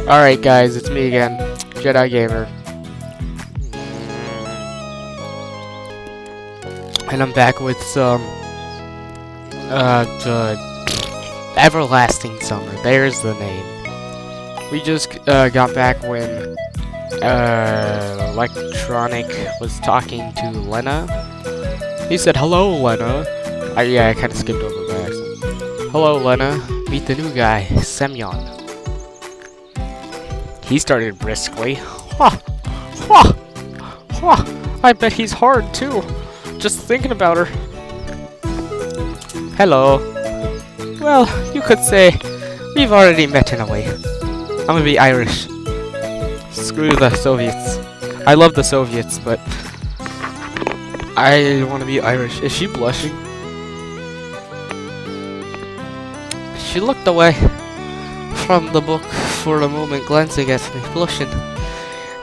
Alright guys, it's me again, Jedi Gamer. And I'm back with some the Everlasting Summer. There's the name. We just got back when Electronic was talking to Lena. He said, "Hello, Lena." Yeah, I kind of skipped over by accident. "Hello, Lena. Meet the new guy, Semyon." He started briskly. "Huh, huh, huh. I bet he's hard too. Just thinking about her." "Hello." "Well, you could say we've already met in a way. I'm gonna be Irish. Screw the Soviets. I love the Soviets, but I want to be Irish." Is she blushing? She looked away from the book for a moment, glancing at me, blushing,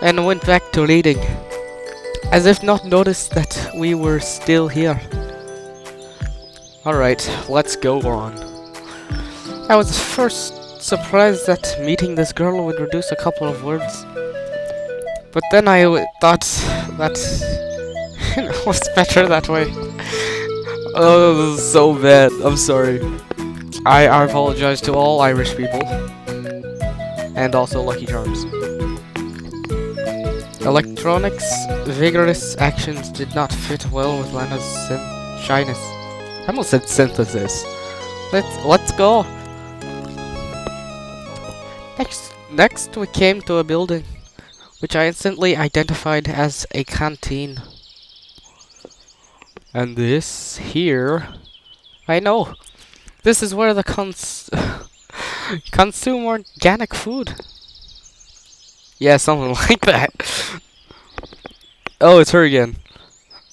and went back to reading, as if not noticed that we were still here. Alright, let's go on. I was first surprised that meeting this girl would reduce a couple of words, but then I thought that it was better that way. Oh, this is so bad. I'm sorry. I apologize to all Irish people. And also Lucky Charms. Electronic's vigorous actions did not fit well with Lena's shyness. I almost said synthesis. Let's go. Next we came to a building, which I instantly identified as a canteen. And this here, I know. This is where the consume organic food. Yeah, something like that. Oh, it's her again.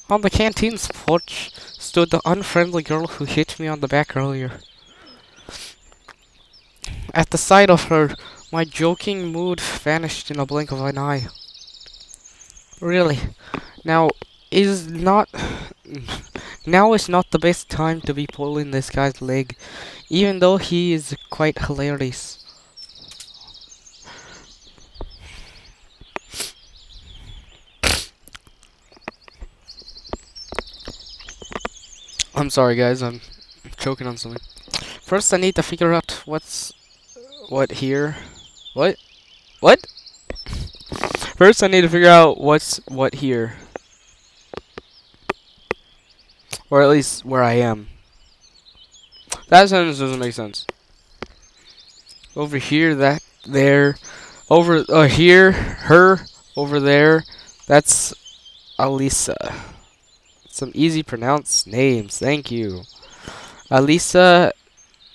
On the canteen's porch stood the unfriendly girl who hit me on the back earlier. At the sight of her, my joking mood vanished in a blink of an eye. Really, now is not the best time to be pulling this guy's leg, even though he is quite hilarious. I'm sorry guys, I'm choking on something. First I need to figure out what here. What? First I need to figure out what's what here. Or at least where I am. That sentence doesn't make sense. Over here, that, there, over, here, her, over there, that's Alisa. Some easy pronounced names, thank you. Alisa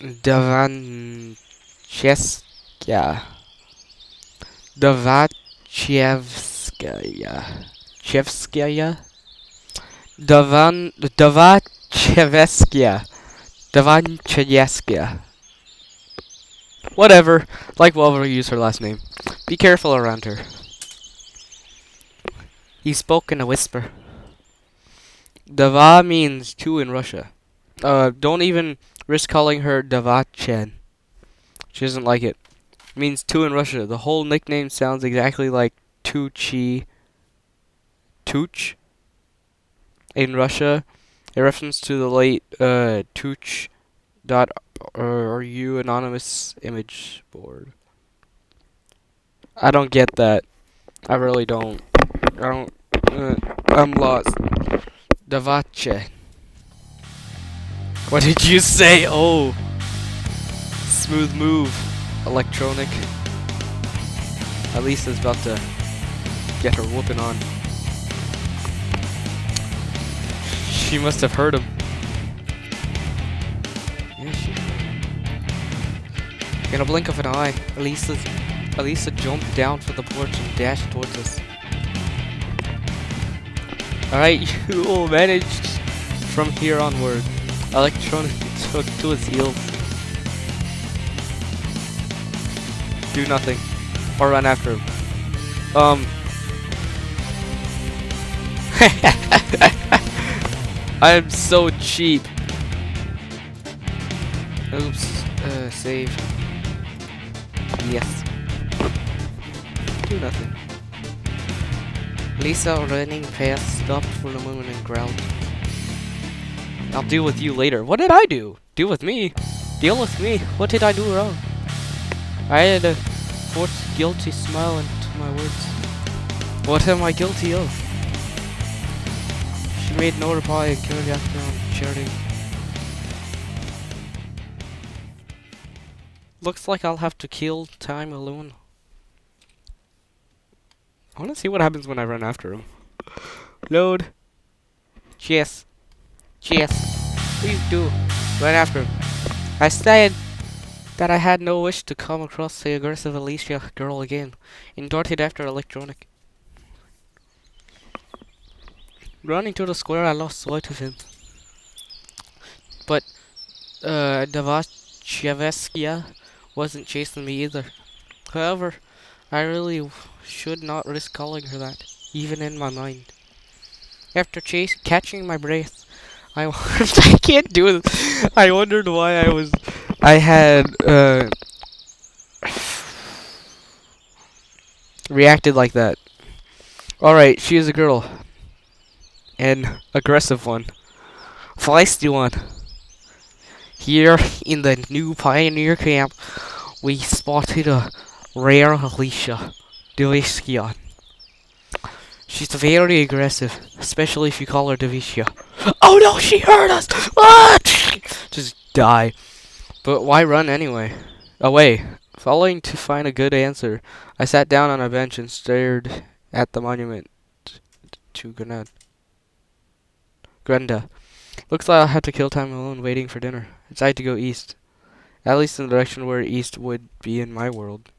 Davanchevskaya. Chevskaya. Davanchevskaya. Whatever. Like we'll use her last name. Be careful around her. He spoke in a whisper. Dava means two in Russia. Don't even risk calling her Davachen. She doesn't like it. It means two in Russia. The whole nickname sounds exactly like Tuch in Russia, a reference to the late Tuch.ru anonymous image board. I don't get that. I really don't. I'm lost. Davache. What did you say? Oh. Smooth move. Electronic. Alisa's about to get her whooping on. She must have heard him. Yeah, she did. In a blink of an eye, Alisa jumped down from the porch and dashed towards us. Alright, you all managed from here onward. Electronic took to his heels. Do nothing. Or run after him. I'm so cheap. Oops. Save. Yes. Do nothing. Lisa running past stopped for a moment and growled. I'll deal with you later. What did I do? Deal with me? Deal with me? What did I do wrong? I had a forced guilty smile into my words. What am I guilty of? She made no reply and carried after on, shouting. Looks like I'll have to kill time alone. I want to see what happens when I run after him. Load. Yes. Yes. Please do. Run after him. I said that I had no wish to come across the aggressive Alicia girl again, and darted after Electronic. Running to the square, I lost sight of him. But, Davachevskia wasn't chasing me either. However, I really should not risk calling her that, even in my mind. After catching my breath, I can't do it. I wondered why I had, reacted like that. Alright, she is a girl. An aggressive one. Feisty one. Here in the new Pioneer camp, we spotted a rare Alicia Division. She's very aggressive, especially if you call her Division. Oh no, she hurt us! Ah! Just die. But why run anyway? Away. Following to find a good answer, I sat down on a bench and stared at the monument to Grenda. Looks like I'll have to kill time alone waiting for dinner. I decided to go east. At least in the direction where east would be in my world.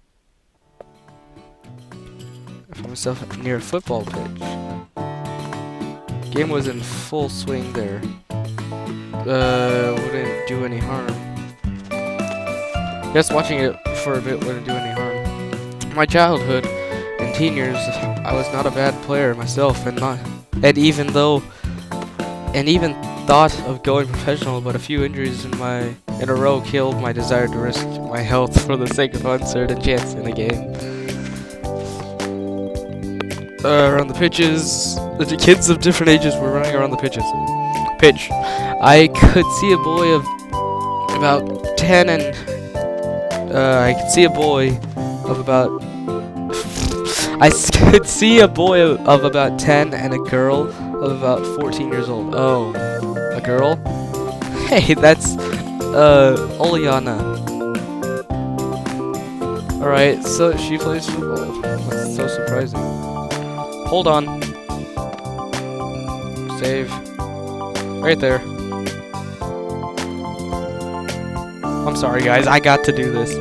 I found myself near a football pitch. Game was in full swing there. Wouldn't do any harm. Just watching it for a bit wouldn't do any harm. In my childhood and teen years, I was not a bad player myself, and even thought of going professional, but a few injuries in a row killed my desire to risk my health for the sake of uncertain chance in a game. Around the pitches, the kids of different ages were running around the pitch. I could see a boy of about 10 and I could see a boy of about 10 and a girl of about 14 years old. Oh, a girl? Hey, that's Oliana. Alright, so she plays football. That's so surprising. Hold on. Save. Right there. I'm sorry guys, I got to do this.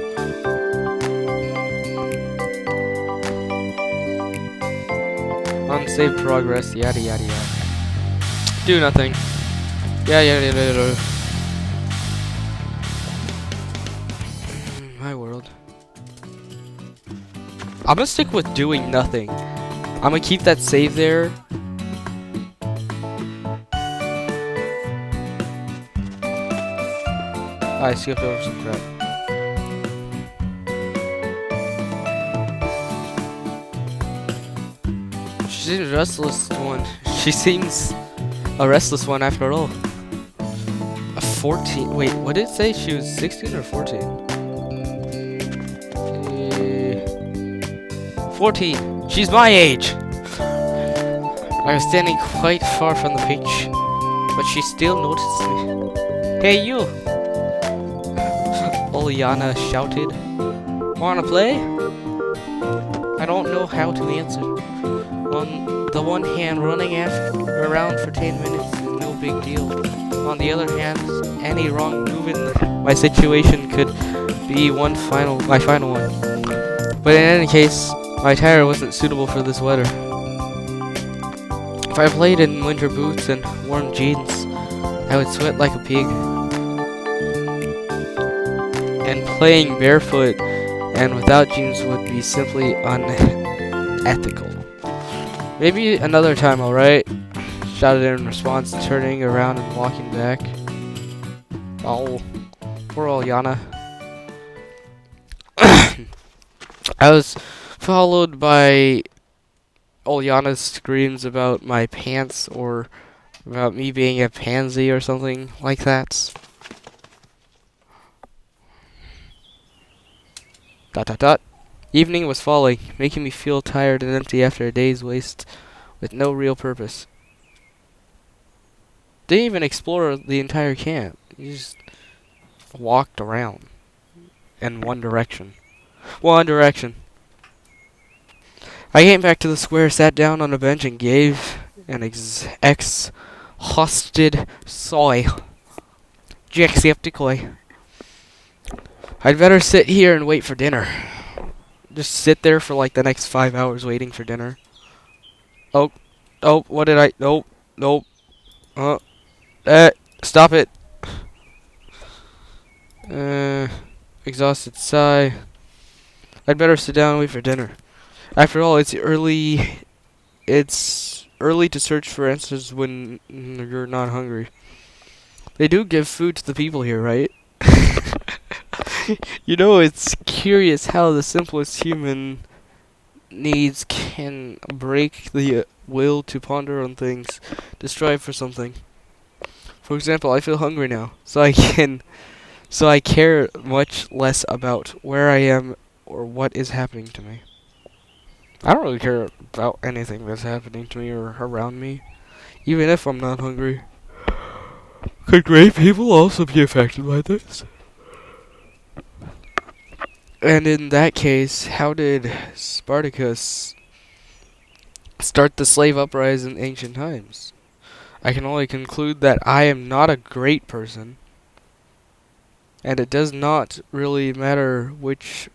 Unsaved progress, yada yada yada. Do nothing. Yeah. My world. I'm gonna stick with doing nothing. I'm gonna keep that save there. I skipped over some crap. She seems restless one. She seems a restless one after all. A 14. Wait, what did it say? She was 16 or 14? 14. She's my age. I was standing quite far from the pitch, but she still noticed me. Hey, you! Oliana shouted. Wanna play? I don't know how to answer. On the one hand, running around for 10 minutes is no big deal. On the other hand, any wrong move in my situation could be my final one. But in any case, my attire wasn't suitable for this weather. If I played in winter boots and warm jeans, I would sweat like a pig. And playing barefoot and without jeans would be simply unethical. Maybe another time, alright? Shouted in response, turning around and walking back. Oh, poor Oliana. I was followed by Oljana's screams about my pants or about me being a pansy or something like that. Dot dot dot. Evening was falling, making me feel tired and empty after a day's waste with no real purpose. Didn't even explore the entire camp. You just walked around in one direction. One direction. I came back to the square, sat down on a bench, and gave an exhausted sigh. Jackseptically. I'd better sit here and wait for dinner. Just sit there for like the next 5 hours waiting for dinner. Oh, what did I? Nope, nope. Stop it. Exhausted sigh. I'd better sit down and wait for dinner. After all, it's early. It's early to search for answers when you're not hungry. They do give food to the people here, right? You know, it's curious how the simplest human needs can break the will to ponder on things, to strive for something. For example, I feel hungry now, so I care much less about where I am or what is happening to me. I don't really care about anything that's happening to me or around me, even if I'm not hungry. Could great people also be affected by this? And in that case, how did Spartacus start the slave uprising in ancient times? I can only conclude that I am not a great person, and it does not really matter which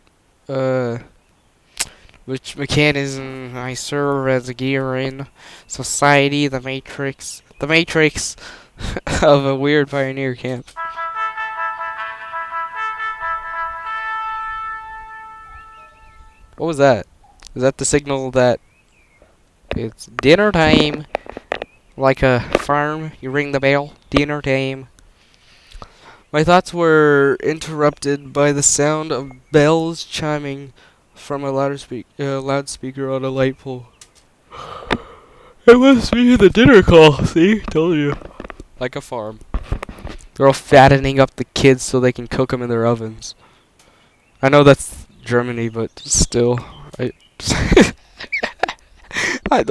mechanism I serve as a gear in society, the matrix of a weird pioneer camp. What was that? Is that the signal that it's dinner time? Like a farm, you ring the bell, dinner time. My thoughts were interrupted by the sound of bells chiming from a loudspeaker on a light pole. It must be the dinner call, see? Told you. Like a farm. They're all fattening up the kids so they can cook them in their ovens. I know that's Germany, but still.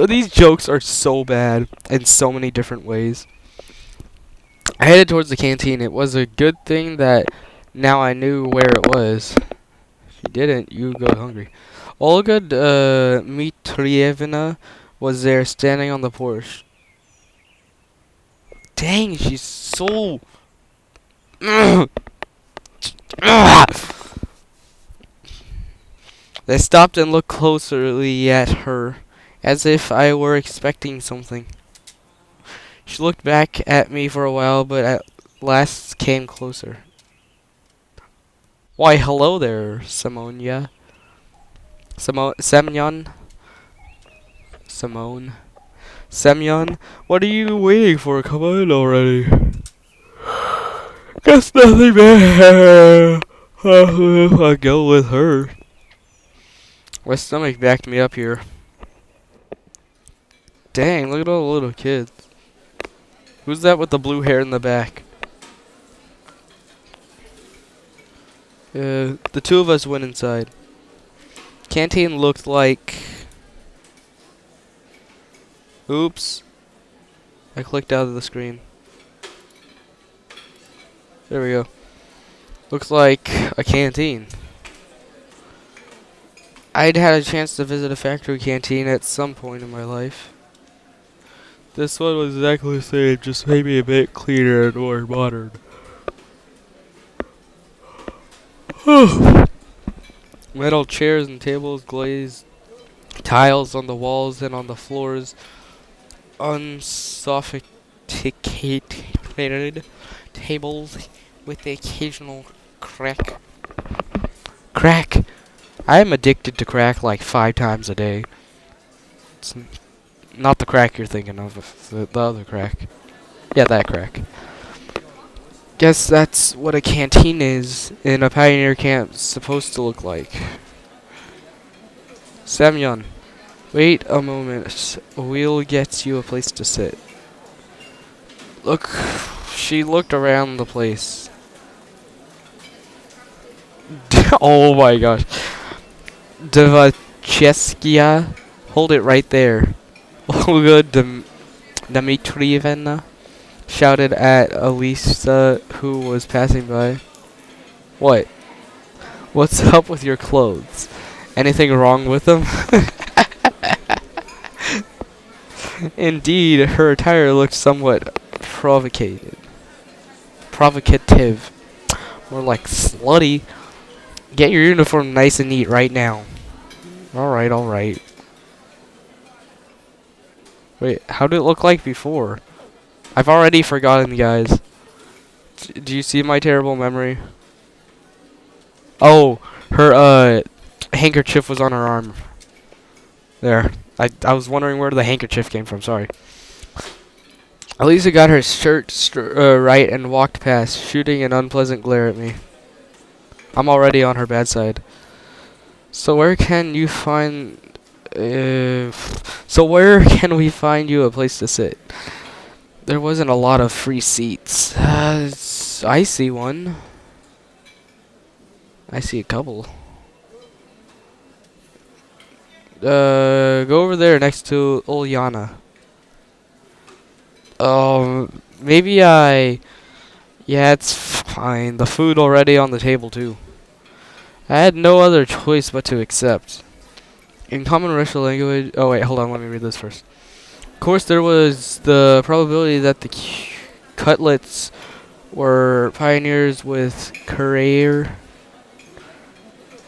These jokes are so bad in so many different ways. I headed towards the canteen. It was a good thing that now I knew where it was. If you didn't, you go hungry. Olga Dmitrievna was there standing on the porch. Dang, she's so... I stopped and looked closely at her, as if I were expecting something. She looked back at me for a while, but at last came closer. Why, hello there, Simonia. Semyon? Simone? Semyon? What are you waiting for? Come on already. Guess nothing better. I'll go with her. My stomach backed me up here. Dang, look at all the little kids. Who's that with the blue hair in the back? The two of us went inside. Canteen looked like... Oops. I clicked out of the screen. There we go. Looks like a canteen. I'd had a chance to visit a factory canteen at some point in my life. This one was exactly the same, just maybe a bit cleaner and more modern. Metal chairs and tables, glazed tiles on the walls and on the floors, unsophisticated tables with the occasional crack. Crack! I am addicted to crack like 5 times a day. It's not the crack you're thinking of, the other crack. Yeah, that crack. Guess that's what a canteen is in a pioneer camp supposed to look like. Semyon, wait a moment. We'll get you a place to sit. Look, she looked around the place. Oh my gosh. Devacheskia, hold it right there. Olga Dmitrievna shouted at Elisa, who was passing by. What? What's up with your clothes? Anything wrong with them? Indeed, her attire looked somewhat provocative. More like slutty. Get your uniform nice and neat right now. Alright, alright. Wait, how did it look like before? I've already forgotten, guys. Do you see my terrible memory? Oh, her handkerchief was on her arm. There. I was wondering where the handkerchief came from, sorry. Elisa got her shirt right and walked past, shooting an unpleasant glare at me. I'm already on her bad side. So where can you find... so where can we find you a place to sit? There wasn't a lot of free seats. I see one. I see a couple. Go over there next to Ulyana. Maybe I... Yeah, it's fine. The food already on the table, too. I had no other choice but to accept. In common Russian language... Oh, wait, hold on. Let me read this first. Of course, there was the probability that the cutlets were pioneers with career.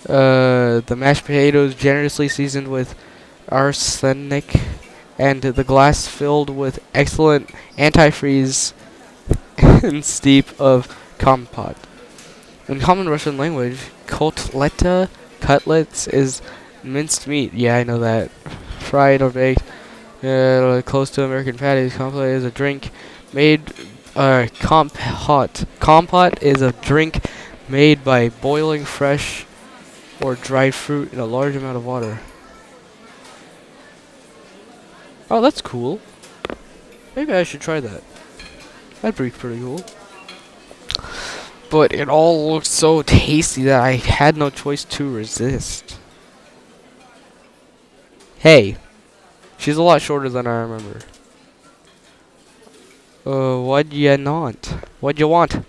The mashed potatoes generously seasoned with arsenic, and the glass filled with excellent antifreeze and steep of compote. In common Russian language, cutlets is minced meat. Yeah, I know that. Fried or baked. Close to American patties. Compote is a drink made. Compote is a drink made by boiling fresh or dried fruit in a large amount of water. Oh, that's cool. Maybe I should try that. That'd be pretty cool. But it all looked so tasty that I had no choice to resist. Hey. She's a lot shorter than I remember. What ya not? What you want?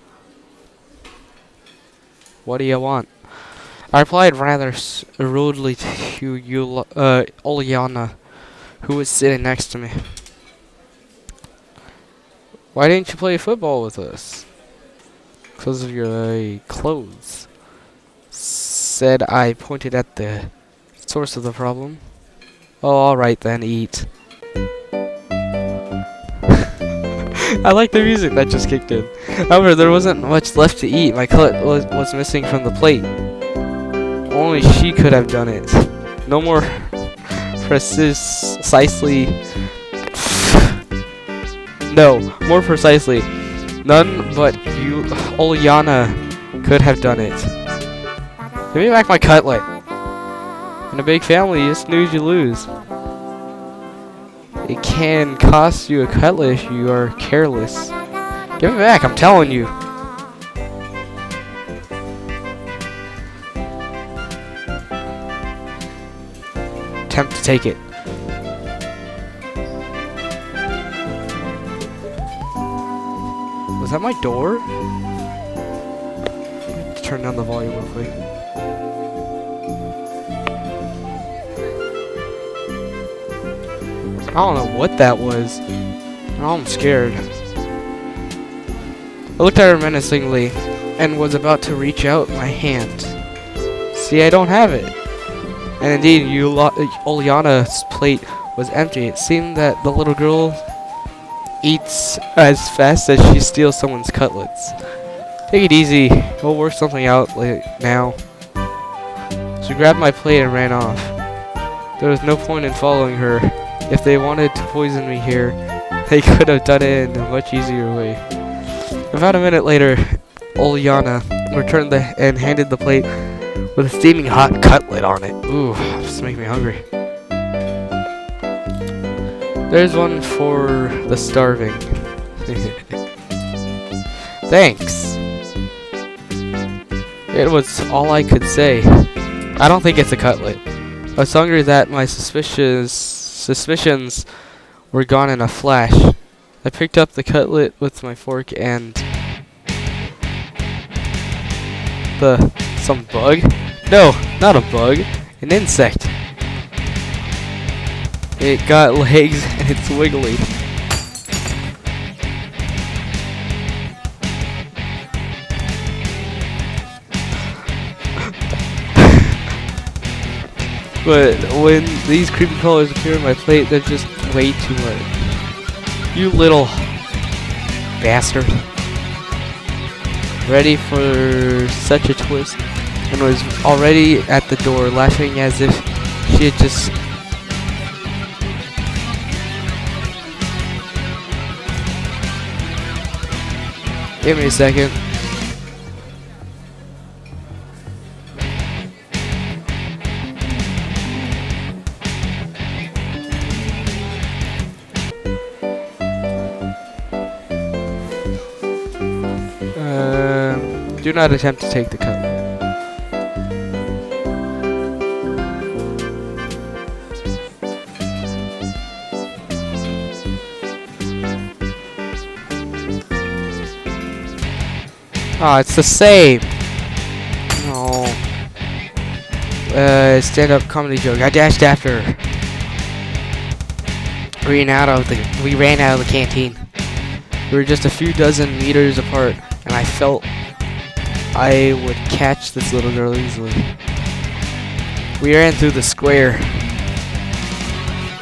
What do you want? I replied rather rudely to Ulyana, who was sitting next to me. Why didn't you play football with us? Because of your clothes, said I, pointed at the source of the problem. Oh, alright then, eat. I like the music that just kicked in. However, there wasn't much left to eat. My cutlet was missing from the plate. Only she could have done it. No more precisely... No, more precisely. None but you, Ulyana, could have done it. Give me back my cutlet. In a big family, you snooze, you lose. It can cost you a cutlet if you are careless. Give it back, I'm telling you. Attempt to take it. Was that my door? Turn down the volume real quick. I don't know what that was. Now I'm scared. I looked at her menacingly and was about to reach out my hand. See, I don't have it. And indeed, Ulyana's plate was empty. It seemed that the little girl eats as fast as she steals someone's cutlets. Take it easy. We'll work something out now. She grabbed my plate and ran off. There was no point in following her. If they wanted to poison me here, they could have done it in a much easier way. About a minute later, Ulyana returned and handed the plate with a steaming hot cutlet on it. Ooh, this makes me hungry. There's one for the starving. Thanks. It was all I could say. I don't think it's a cutlet. I was hungry that my suspicions were gone in a flash. I picked up the cutlet with my fork and some bug? No, not a bug. An insect. It got legs and it's wiggly. But when these creepy colors appear on my plate, they're just way too much. You little bastard. Ready for such a twist, and was already at the door, laughing as if she had just... Give me a second. Do not attempt to take the cutlet. Oh, it's the same. No. Stand-up comedy joke. I dashed after her. We ran out of the canteen. We were just a few dozen meters apart, and I felt I would catch this little girl easily. We ran through the square,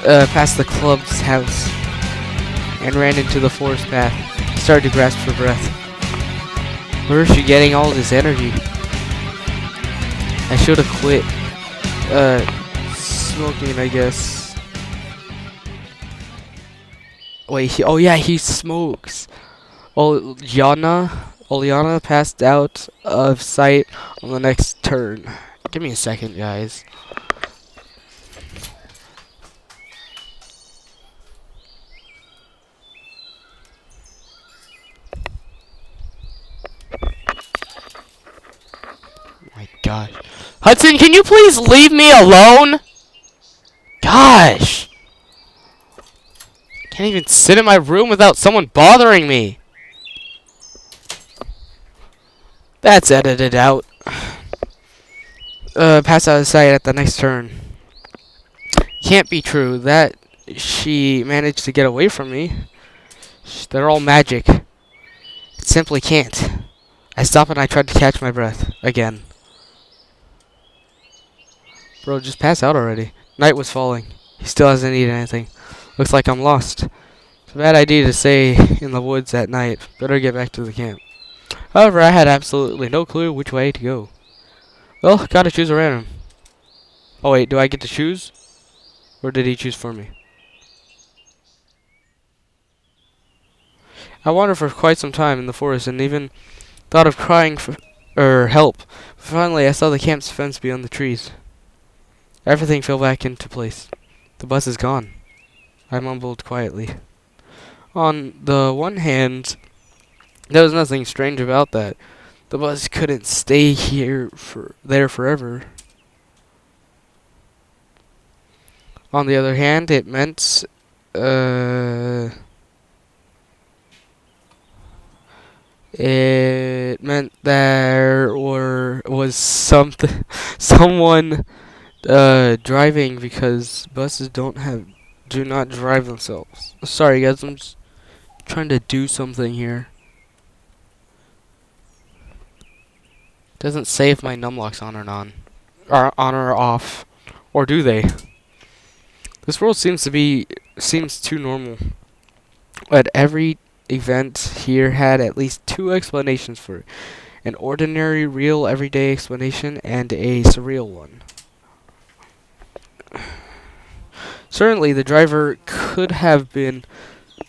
past the club's house, and ran into the forest path. Started to grasp for breath. Where is she getting all this energy? I should have quit smoking, I guess. Wait, he smokes. Oliana passed out of sight on the next turn. Give me a second, guys. My gosh. Hudson, can you please leave me alone? Gosh. Can't even sit in my room without someone bothering me. That's edited out. Pass out of sight at the next turn. Can't be true. That she managed to get away from me. They're all magic. It simply can't. I stopped and I tried to catch my breath. Again. Bro, just pass out already. Night was falling. He still hasn't eaten anything. Looks like I'm lost. It's a bad idea to stay in the woods at night. Better get back to the camp. However, I had absolutely no clue which way to go. Well, gotta choose a random. Oh wait, do I get to choose? Or did he choose for me? I wandered for quite some time in the forest and even thought of crying for help. Finally, I saw the camp's fence beyond the trees. Everything fell back into place. The bus is gone. I mumbled quietly. On the one hand, there was nothing strange about that. The bus couldn't stay there forever. On the other hand, it meant there was someone driving, because buses do not drive themselves. Sorry guys, I'm just trying to do something here. Doesn't say if my numlock's on or off, or do they? This world seems too normal. But every event here had at least two explanations for it: an ordinary, real, everyday explanation, and a surreal one. Certainly, the driver could have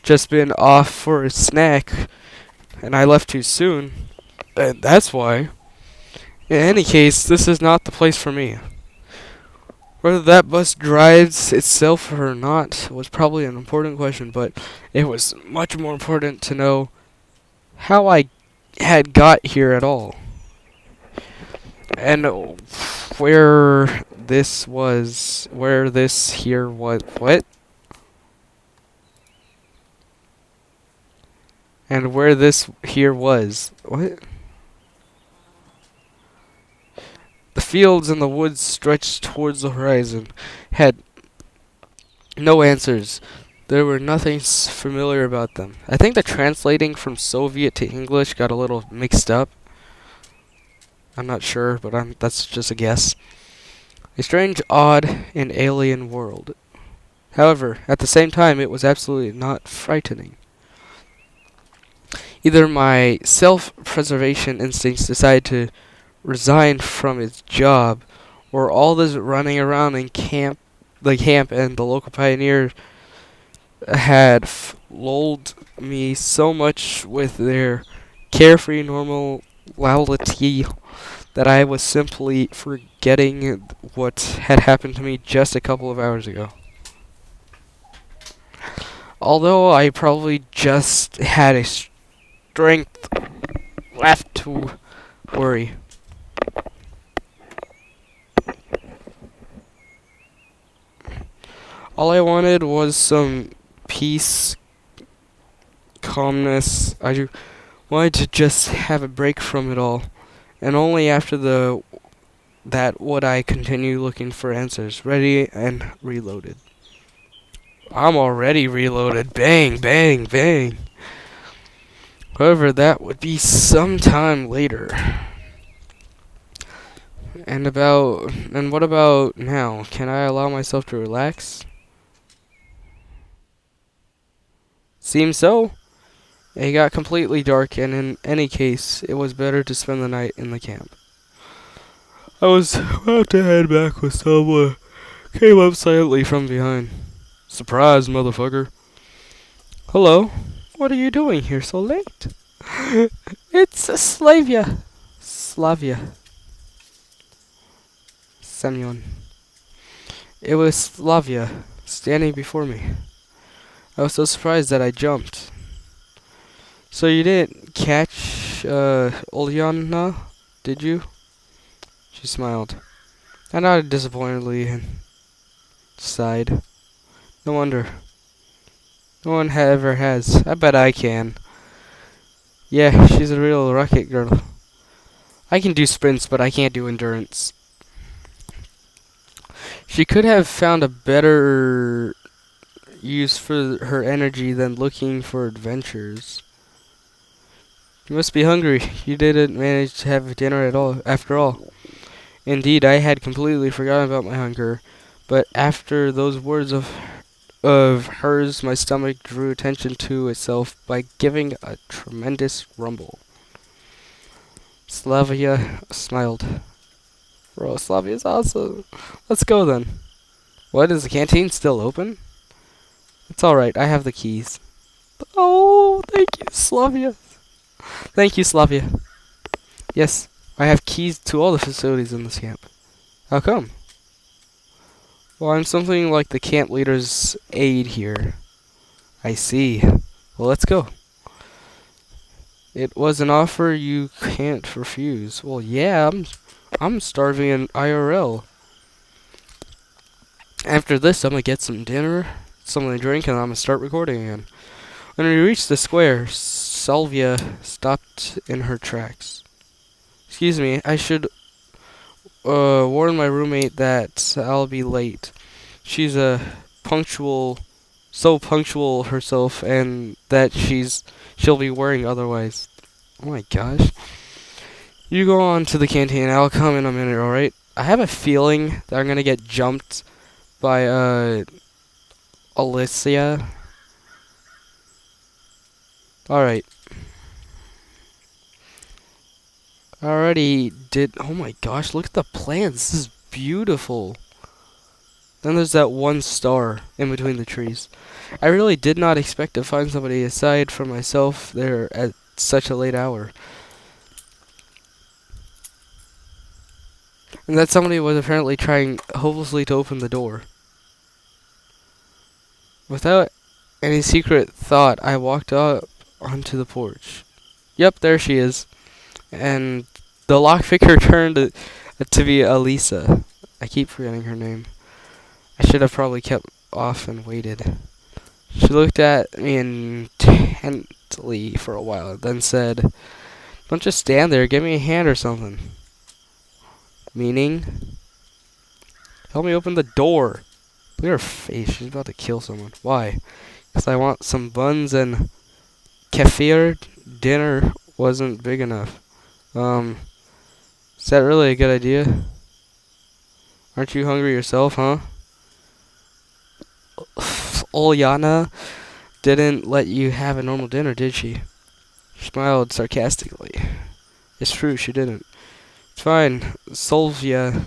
just been off for a snack, and I left too soon, and that's why. In any case, this is not the place for me. Whether that bus drives itself or not was probably an important question, but it was much more important to know how I had got here at all. And where this here was, what? And where this here was, what? The fields and the woods stretched towards the horizon, had no answers. There were nothing familiar about them. I think the translating from Soviet to English got a little mixed up. I'm not sure, but that's just a guess. A strange, odd, and alien world. However, at the same time, it was absolutely not frightening. Either my self-preservation instincts decided to resign from its job, or all this running around in the camp and the local pioneer had lulled me so much with their carefree normality that I was simply forgetting what had happened to me just a couple of hours ago. Although I probably just had a strength left to worry. All I wanted was some peace, calmness. I wanted to just have a break from it all. And only after that would I continue looking for answers, ready and reloaded. I'm already reloaded. Bang, bang, bang. However, that would be some time later. And what about now? Can I allow myself to relax? Seems so. It got completely dark, and in any case, it was better to spend the night in the camp. I was about to head back when someone came up silently from behind. Surprise, motherfucker. Hello. What are you doing here so late? It's Slavia. Slavia. Semyon. It was Slavia, standing before me. I was so surprised that I jumped. So you didn't catch, Ulyana, did you? She smiled. I nodded disappointedly and sighed. No wonder. No one ever has. I bet I can. Yeah, she's a real rocket girl. I can do sprints, but I can't do endurance. She could have found a better use for her energy than looking for adventures. You must be hungry. You didn't manage to have dinner at all, after all. Indeed, I had completely forgotten about my hunger, but after those words of hers, my stomach drew attention to itself by giving a tremendous rumble. Slavia smiled. Bro, Slavia's awesome. Let's go then. What, is the canteen still open? It's alright, I have the keys. Oh, thank you, Slavia. Thank you, Slavia. Yes, I have keys to all the facilities in this camp. How come? Well, I'm something like the camp leader's aide here. I see. Well, let's go. It was an offer you can't refuse. Well, yeah, I'm starving in IRL. After this, I'm gonna get some dinner, something to drink, and I'm gonna start recording again. When we reached the square, Sylvia stopped in her tracks. Excuse me, I should warn my roommate that I'll be late. She's so punctual herself, and that she'll be worrying otherwise. Oh my gosh. You go on to the canteen, I'll come in a minute, alright? I have a feeling that I'm gonna get jumped by, Alicia. Alright. Oh my gosh, look at the plants. This is beautiful. Then there's that one star in between the trees. I really did not expect to find somebody aside from myself there at such a late hour. and that somebody was apparently trying hopelessly to open the door. Without any secret thought, I walked up onto the porch. Yep, there she is. And the lockpicker turned to be Elisa. I keep forgetting her name. I should have probably kept off and waited. She looked at me intently for a while, then said, "Don't just stand there, give me a hand or something." Meaning? Help me open the door. Look at her face, she's about to kill someone. Why? Because I want some buns and kefir. Dinner wasn't big enough. Is that really a good idea? Aren't you hungry yourself, huh? Olyana didn't let you have a normal dinner, did she? She smiled sarcastically. It's true, she didn't. It's fine. Slavia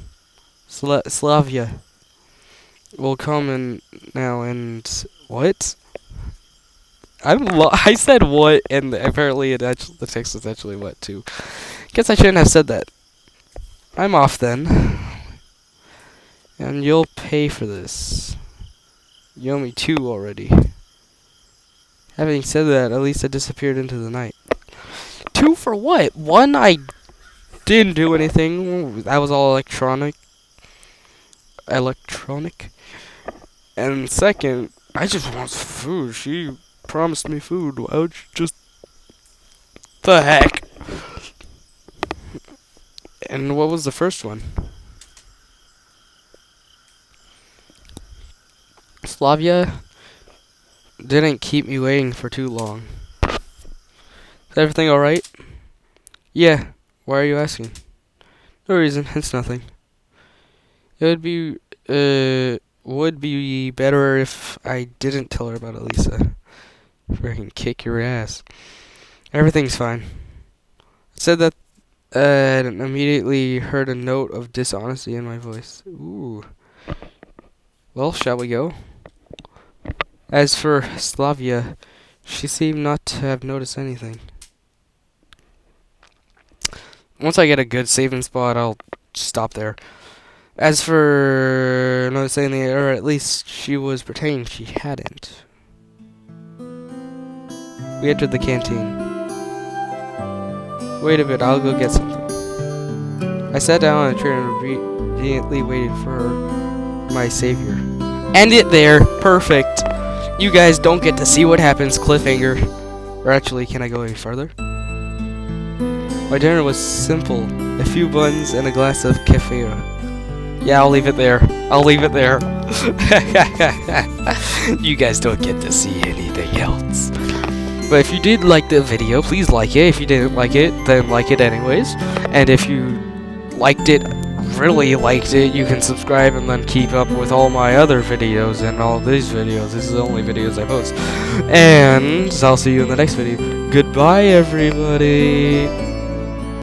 will come in now and... What? I said what, and apparently the text is actually what, too. Guess I shouldn't have said that. I'm off then. And you'll pay for this. You owe me 2 already. Having said that, Elisa disappeared into the night. 2 for what? 1, I didn't do anything. That was all electronic. And second, I just want food. She promised me food. Why would you just... The heck? And what was the first one? Slavia didn't keep me waiting for too long. Is everything alright? Yeah. Why are you asking? No reason. It's nothing. It would be better if I didn't tell her about Elisa. Freaking kick your ass. Everything's fine. It said that and immediately heard a note of dishonesty in my voice. Ooh. Well, shall we go? As for Slavia, she seemed not to have noticed anything. Once I get a good saving spot, I'll stop there. As for noticing anything, or at least she was pretending she hadn't. We entered the canteen. Wait a bit, I'll go get something. I sat down on a chair and obediently waited for my savior. End it there. Perfect. You guys don't get to see what happens. Cliffhanger. Or actually, can I go any further? My dinner was simple. A few buns and a glass of kefir. Yeah, I'll leave it there. I'll leave it there. You guys don't get to see anything else. But if you did like the video, please like it. If you didn't like it, then like it anyways. And if you liked it, really liked it, you can subscribe and then keep up with all my other videos and all these videos. This is the only videos I post. And I'll see you in the next video. Goodbye, everybody.